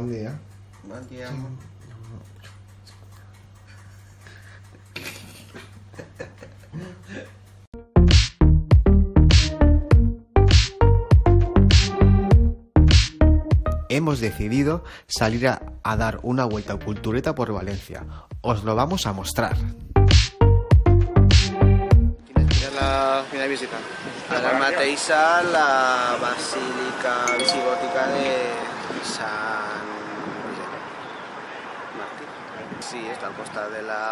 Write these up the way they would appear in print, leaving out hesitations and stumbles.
bon dia. Bon dia. Hemos decidido salir a dar una vuelta cultureta por Valencia. Os lo vamos a mostrar. Quina visita? Ara mateix a la Basílica Visigòtica de Sant Martí. Sí, està al costat de la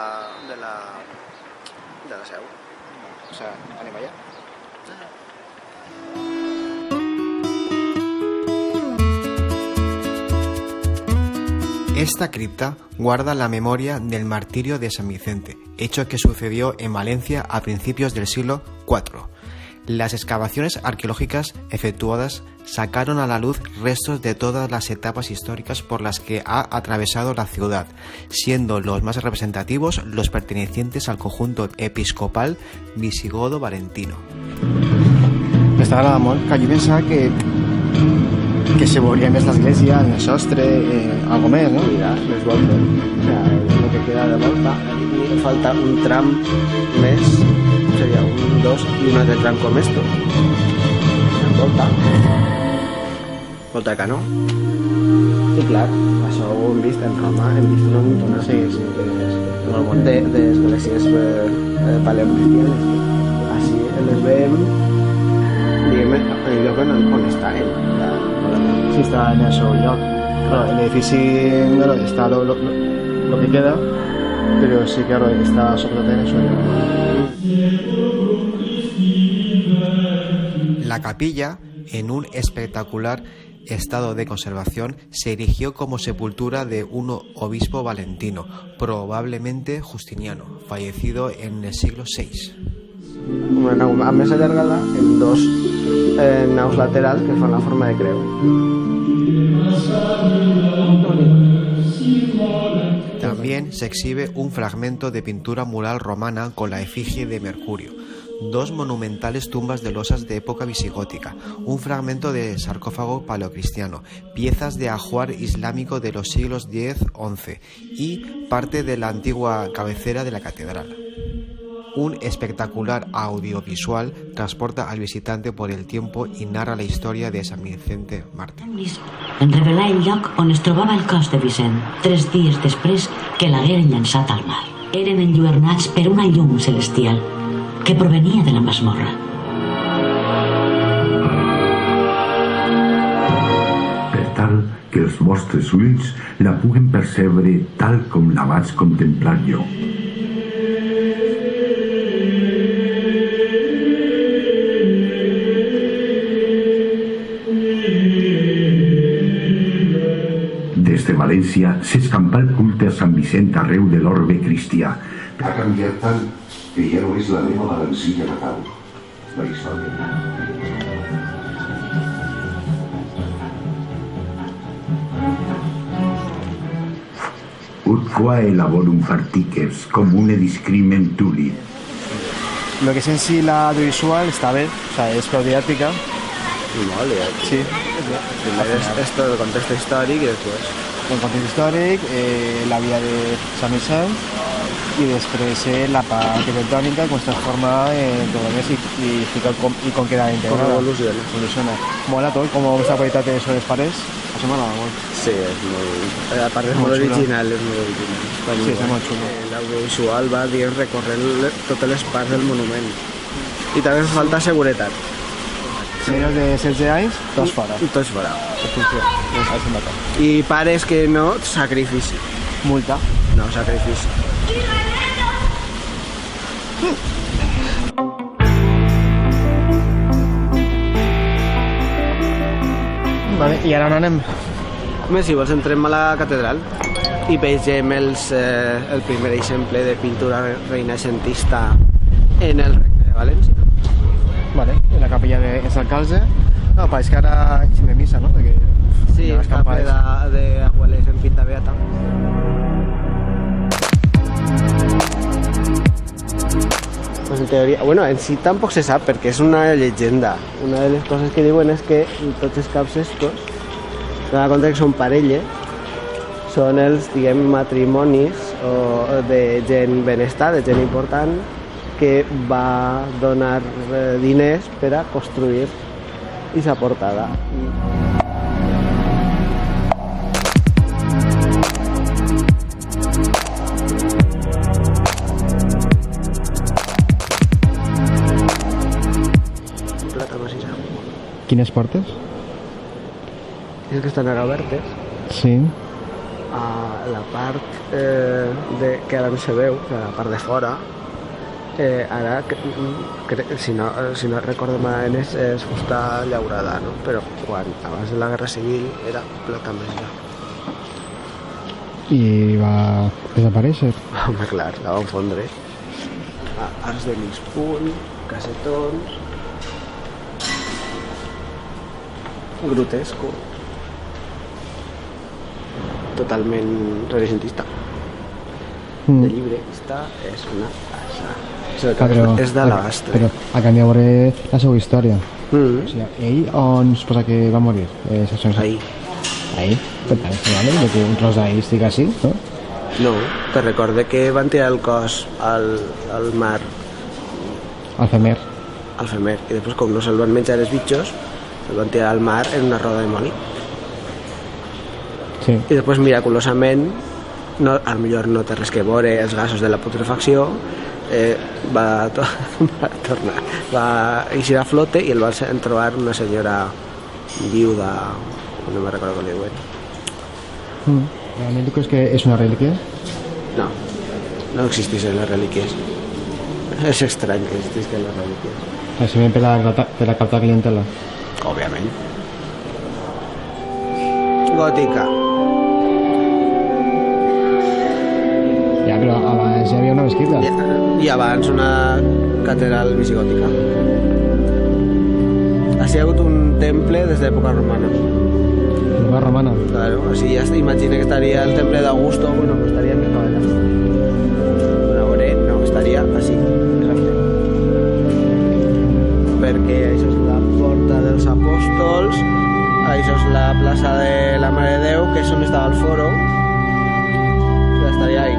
seu. O sea, anem allà. Esta cripta guarda la memoria del martirio de San Vicente, hecho que sucedió en Valencia a principios del siglo IV. Las excavaciones arqueológicas efectuadas sacaron a la luz restos de todas las etapas históricas por las que ha atravesado la ciudad, siendo los más representativos los pertenecientes al conjunto episcopal visigodo-valentino. M'està agradant molt, que jo pensava que se veuria més l'església, el sostre, algo més, no? Mira, les voltes. O sea, lo que queda de volta. Aquí falta un tram més, seria un, dos i un altre tram com esto. Volta. Volta de canó. I clar, això ho hem vist en Roma, hem vist una muntona d'esglésies paleocristianes. Així les veiem, diguem, en el lloc on estan. Sí, està en el seu lloc. Claro, el edifici bueno, està lo que queda, pero sí que está sobre todo en el suelo. La capilla, en un espectacular estado de conservación, se erigió como sepultura de un obispo valentino, probablemente Justiniano, fallecido en el siglo VI. Una nau més allargada en dos naus laterals que fan la forma de creu. También se exhibe un fragmento de pintura mural romana con la efigie de Mercurio, dos monumentales tumbas de losas de época visigótica, un fragmento de sarcófago paleocristiano, piezas de ajuar islámico de los siglos X-XI y parte de la antigua cabecera de la catedral. Un espectacular audiovisual transporta al visitante por el tiempo y narra la historia de San Vicente Mártir. En revelar el lloc on es trobava el cos de Vicent 3 dies després que l'hagueren llançat al mar. Eren enlluernats per una llum celestial que provenia de la masmorra. Per tal que els vostres ulls la puguen percebre tal com la vaig contemplar jo. Des de València s'escampa el culte a Sant Vicent arreu de l'orbe cristià. Ha canviat tant que ja no és la meva valencilla natal. La història. Ut qua elaborum partiques comune discrimen tuli. Lo que es en sí la audiovisual está bien, o sea, es didáctica. Vale, sí. Primero es esto del contexto histórico y después el contexto histórico, la vida de Sant Vicent y després la part arquitectònica com es transforma en tot més i com queda integrada. Com evoluciona. Mola tot, com està la qualitat de les parets, això m'agrada molt. Sí, és molt... A part és molt original, és molt original. Sí, és molt xulo. L'audiovisual va recorrent totes les parts del monument. I també falta seguretat. Senyors de 16 anys, tots fora. Tots fora. I pares que no, sacrifici. Multa. No, sacrifici. Vale, i ara on anem? Home, si vols entrem a la catedral i vegem el primer exemple de pintura renaixentista en el Regne de València. Vale, en la capilla de Sant Calze. No, pareix que ara hi de missa, no? Perquè sí, està ple d'abueles en pinta beata. Pues en teoria, bueno, en sí tampoc se sap perquè és una llegenda. Una de les coses que diuen és que tots els caps estos, te dones compte que són parelles són els, diguem, matrimonis de gent benestar, de gent important, que va donar diners per a construir aquesta portada. Plata massissa. Quines portes? És que estan ara obertes. Sí. A la part que ara no se veu, la part de fora, ara, si no recordo malament, és fusta llaurada, no? Però abans de la Guerra Civil era plata massissa. I va desaparèixer. Home, clar, la van fondre. Arcs de mig punt, cassetons... grotesco. Totalment renacentista. El llibre és una passa. És d'alabastre. Però a canvi veure la seva història. O sigui, ell on es posa que va morir? Ahí. Ahí? Per tant, segurament que un tros d'ahí estic així, no? No, te recorde que van tirar el cos al mar. Al femer. Al femer. I després, com no se'l van menjar els bitxos, el van tirar al mar en una roda de molí. Sí. I després, miraculosament, al millor no té res que veure els gasos de la putrefacció, va tornar, va eixir a flote i el van trobar una senyora viuda, no me recordo com li diuen. Realment tu creus que és una relíquia? No existeixen les relíquies. És estrany que existeixen les relíquies. Simplement per la captar clientela. Òbviament. Gòtica. Ja, però abans hi havia una mesquita. I abans una catedral visigòtica. Ha sigut un temple des d'època romana. Època romana? Claro, així ja imagina que estaria el temple d'Augusto, bueno, pues estaria en allà. No, estaria així, exacte. Perquè això és la porta dels apòstols, això és la plaça de la Mare de Déu, que és on estava el foro, que estaria ahí.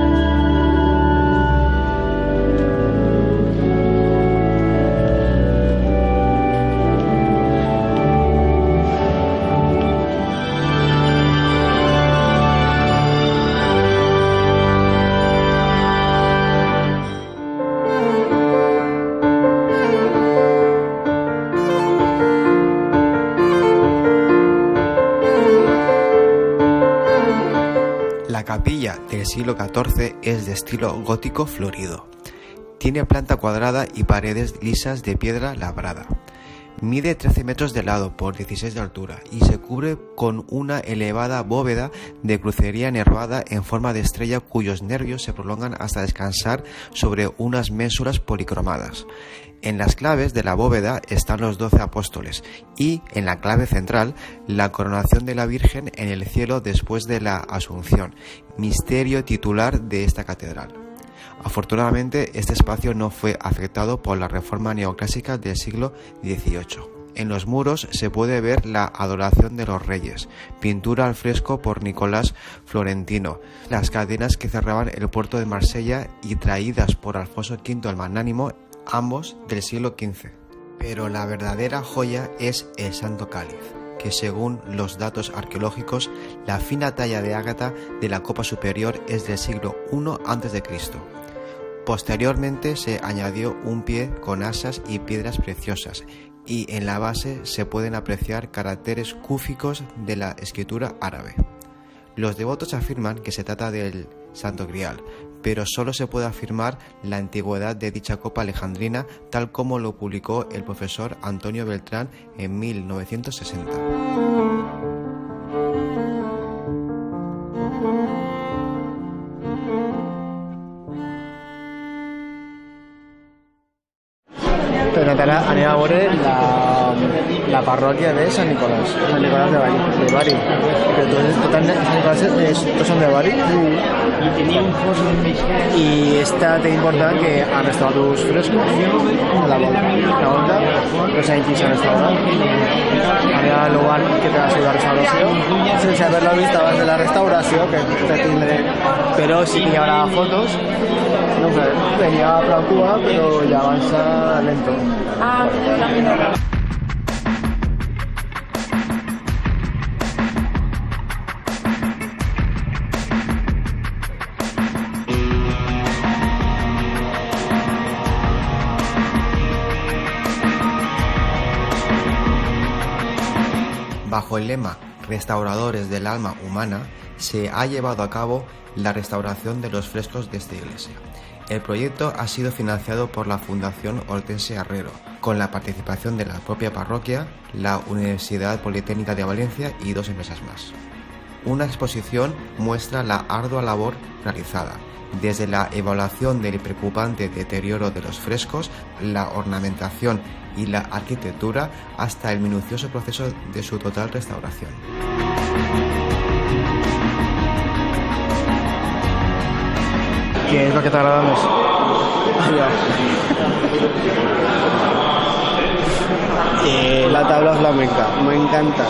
La capilla del siglo XIV es de estilo gótico florido. Tiene planta cuadrada y paredes lisas de piedra labrada. Mide 13 metros de lado por 16 de altura y se cubre con una elevada bóveda de crucería nervada en forma de estrella cuyos nervios se prolongan hasta descansar sobre unas ménsuras policromadas. En las claves de la bóveda están los 12 apóstoles y, en la clave central, la coronación de la Virgen en el cielo después de la Asunción, misterio titular de esta catedral. Afortunadamente, este espacio no fue afectado por la reforma neoclásica del siglo XVIII. En los muros se puede ver la Adoración de los Reyes, pintura al fresco por Nicolás Florentino, las cadenas que cerraban el puerto de Marsella y traídas por Alfonso V el Magnánimo, ambos del siglo XV. Pero la verdadera joya es el Santo Cáliz, que según los datos arqueológicos, la fina talla de ágata de la copa superior es del siglo I a.C. Posteriormente se añadió un pie con asas y piedras preciosas, y en la base se pueden apreciar caracteres cúficos de la escritura árabe. Los devotos afirman que se trata del Santo Grial, pero solo se puede afirmar la antigüedad de dicha copa alejandrina, tal como lo publicó el profesor Antonio Beltrán en 1960. Però Natal anem a veure la parròquia de Sant Nicolàs. Sant Nicolás de Bari. Però tots Sant Nicolàs tots són de Bari. I té important que han restaurat els frescos a la volta. No sabem qui s'ha restaurat. Anem al lugar que té la seva restauració. Sense haver-la vist abans de la restauració, que tindré. Però sí que hi haurà fotos. No sé, tenia prou cua, però ja avança lento. Bajo el lema Restauradores del alma humana, se ha llevado a cabo la restauración de los frescos de esta iglesia. El proyecto ha sido financiado por la Fundación Hortense Herrero, con la participación de la propia parroquia, la Universidad Politécnica de Valencia y 2 empresas más. Una exposición muestra la ardua labor realizada, desde la evaluación del preocupante deterioro de los frescos, la ornamentación y la arquitectura, hasta el minucioso proceso de su total restauración. ¿Qué es lo que te agrada más? La tabla flamenca, me encanta.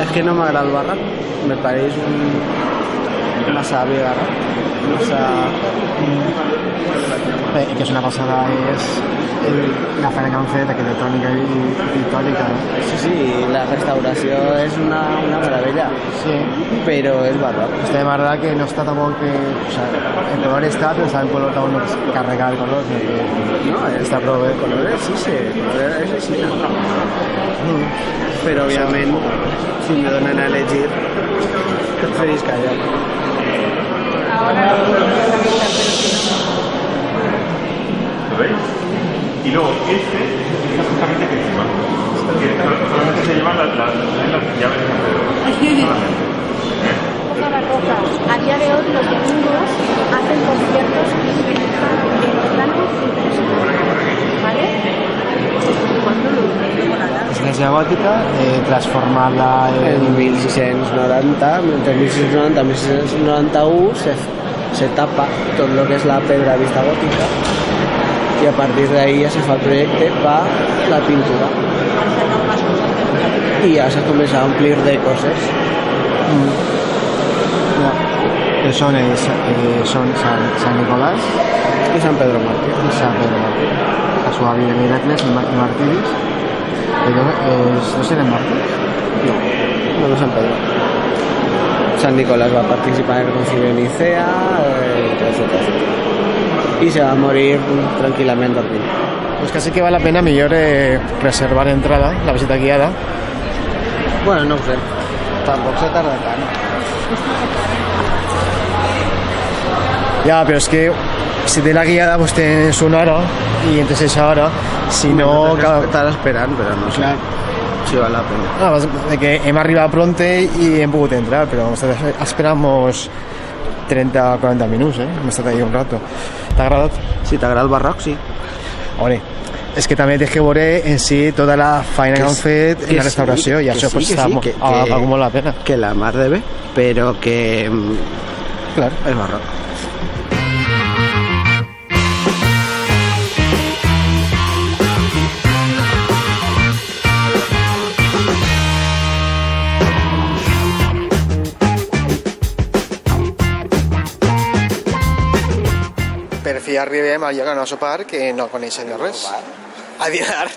Es que no m'agrada el barroc, me pareix massa vegada, I que és una passada és la feina que han fet arquitectònica i pictòrica, no? Sí, la restauració és una meravella, Sí. però és barroc. Este de verdad que no está tampoco que... O sea, el color está, pero está en color tampoco carregado de color. No, Està prou bé. colores sí, colores és així. Però, òbviament, si me donen a elegir, preferís callar. ¿Lo veis? Y luego esta justamente que encima. Solamente se llevan las llaves de San Pedro. Otra cosa, a día de hoy los domingos hacen conciertos y utilizan planos impresionantes, ¿vale? Església gòtica, transformada En 1690, entre 1690 y 1691 se tapa todo lo que es la pedra vista gótica y a partir de ahí ya se fa el proyecto para la pintura y ya se comienza a omplir de cosas. Són Sant Nicolás Y San Pedro Mártir. i Sant Pedro Mártir. A su vida de miracles i martiris. ¿No serán mártires? No, San Pedro. San Nicolás va a participar en el concilio de Nicea y se va a morir tranquilamente aquí. Pues casi que vale la pena millor reservar entrada, la visita guiada. Bueno, no ho sé. Tampoc se tarda tant. Ya, pero es que si te la guiada pues tienes una hora y entonces esa hora, si no... Estar esperant, però no sé si val la pena. de que hem arribat pronto y hem pogut entrar, pero esperamos 30 o 40 minutos, hem estat ahí un rato. T'ha agradat? Si t'agrada el barroc, sí. Hombre, és que també tens que veure en si tota la feina que han fet en la restauració i això pues està molt la pena. Que la mar de bé, però que Clar. és barroc. Per fi arribem al lloc on a sopar que no coneixen de res. A dinar.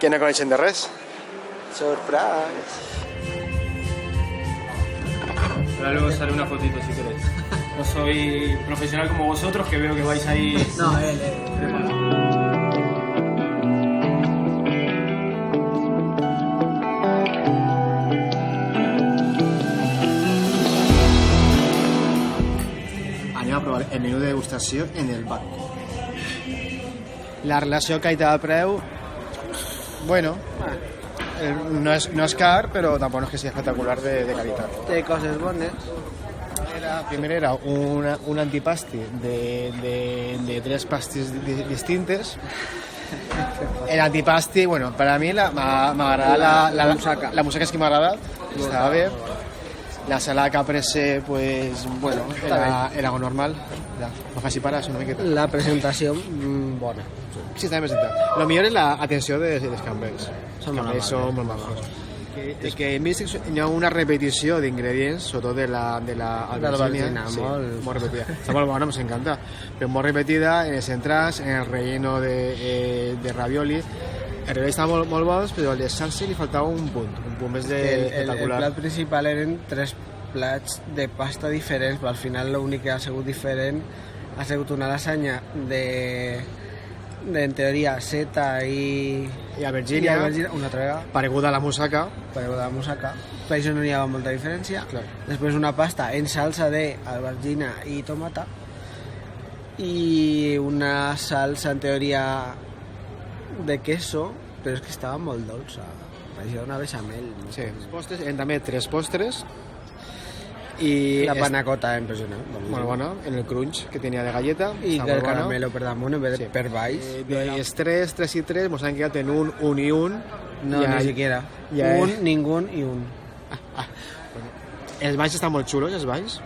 Que no coneixen de res. Surprise. Ahora luego sale una fotito si queréis. No soy profesional como vosotros, que veo que vais ahí. No, él. Anem a provar el menú de degustació en el bar. La relació qualitat-preu, bueno, no és car, però tampoc no és que sigui espectacular de qualitat. Té coses bones. Primero era un antipasti de 3 pastis distintes. El antipasti, bueno, para mi m'agrada la música és que m'ha agradat, estava bé. La salada caprese, pues, bueno, era algo normal. Ja, no faci parar, una miqueta. La presentació, bona. Sí, està ben presentat. Lo millor és l'atenció dels cambrers. Els cambrers són molt majos. És que hem vist que hi ha una repetició d'ingredients, sobretot de l'albergina, molt repetida. Està molt bona, ens encanta, però molt repetida en els entrants, en el relleno de ravioli. El ravioli estava molt bo, però al de salsa li faltava un punt més espectacular. El plat principal eren 3 plats de pasta diferents, però al final l'únic que ha sigut diferent ha sigut una lasanya en teoria seta i albergina, una altra vegada pareguda a la moussaka, per això no hi havia molta diferència. Clar. Després una pasta en salsa d'albergina i tomata i una salsa en teoria de queso, però és que estava molt dolça, pareixia una bechamel. Sí. Postres, eren també 3 postres i la panacota impressionant, molt bona, en el crunch que tenia de galleta i el caramelo per damunt en vez de per baix. Els 3 i 3 mos han quedat en un i un. No, ni siquiera ningú i un. Els baix estan molt xulos, els baix.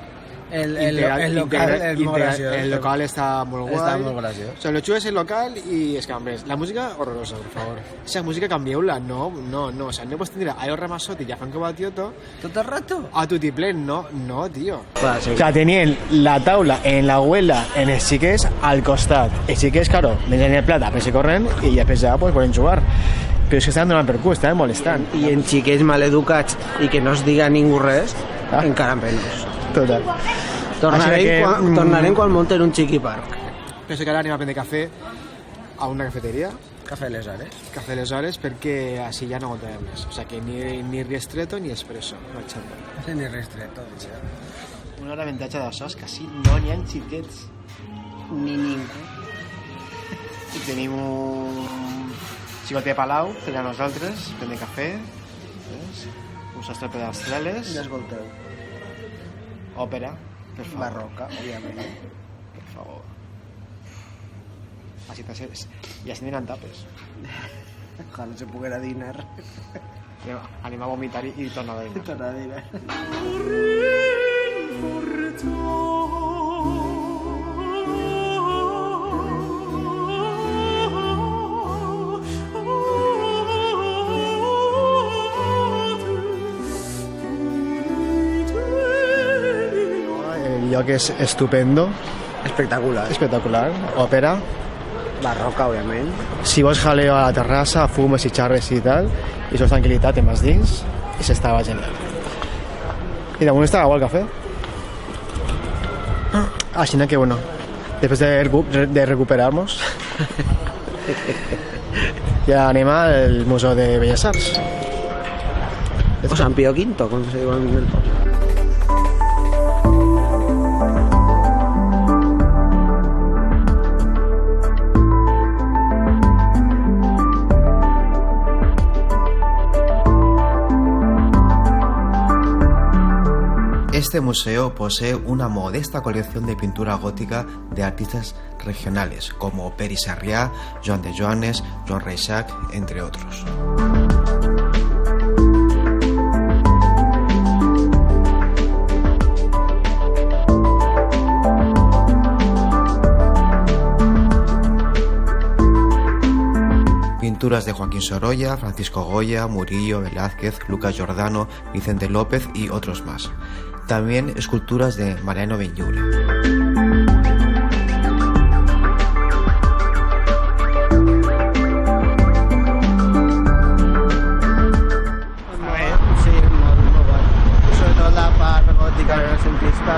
El local és molt graciós. El local està molt guai. Està molt graciós. O sea, lo chulo es el local y es cambrers. La música, horrorosa, por favor. Esa música cambiaula, no. O sea, no puedes tener a Eros Ramazzotti y a Franco Battiato ¿todo el rato? A tutiplén, no, tío. Sí. O sea, tenían la taula en la abuela, en els xiquets, al costat. Els xiquets, claro, mengen el plat, després se corren i després ja pues, poden jugar. Però és que estaven donant per cul, estaven molestant. I en xiquets maleducats i que no es diga ningú res, encara menys. Total. Tornarem quan munten un xiqui parc. Penso que ara anem a prendre cafè a una cafeteria. Cafè les hores. Cafè les hores perquè així ja no aguantarem més. O sea que ni ristretto ni espresso. No sí, ni ristretto. Un avantatge d'això és que així no n'hi ha xiquets. Ni ningú. I tenim un xicotet Palau per a nosaltres, prendre cafè, un sostre per als treles. I escolteu. Òpera, per favor. Barroca, òbviament. Per favor. Així i així aniran tapes. Ojalá se poguera dinar. Anem a vomitar i tornar a dinar. Tornar a dinar. El lloc és estupendo. Espectacular. Òpera. Barroca, òbviament. Si vols jaleo a la terrassa, fumes i xarres i tal, i sols tranquil·litat en vas dins, i s'estava genial. I damunt estava el cafè. Així que, bueno, després de recuperar-nos, ja anem al Museu de Belles Arts. O San Pío V, com se diu en el poble. Este museo posee una modesta colección de pintura gótica de artistas regionales como Pere Sarrià, Joan de Joanes, Joan Reixac, entre otros. Pinturas de Joaquín Sorolla, Francisco Goya, Murillo, Velázquez, Lucas Giordano, Vicente López y otros más. También esculturas de Mariano Benlliure. Sí, molt guai. Sobretot la part gòtica renacentista.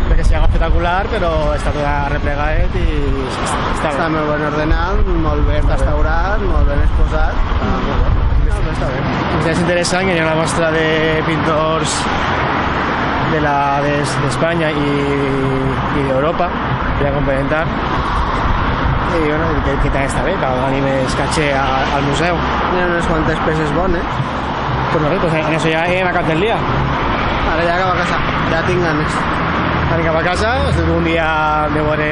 Perquè sigui espectacular, però està tot arreplegat i està molt ben ordenat, molt ben restaurat, molt ben exposat. Molt bé. Està bé. És interessant que hi ha una mostra de pintors d'Espanya i d'Europa per a complementar i bueno, que també està bé, que donar més caché al museu. Hi ha unes quantes peces bones. Pues no sé, pues en eso ya me acabé el día. Ara ja cap a casa, ja tinc ganes. Anem cap a casa, ha estat un dia de veure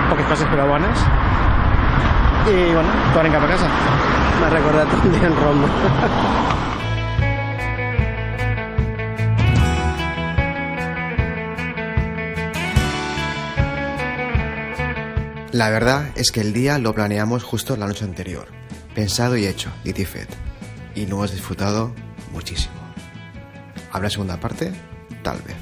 poques coses però bones. I bueno, tornem cap a casa. M'ha recordat un dia en Roma. La verdad es que el día lo planeamos justo la noche anterior. Pensado y hecho, dit i fet. Y lo hemos disfrutado muchísimo. ¿Habrá segunda parte? Tal vez.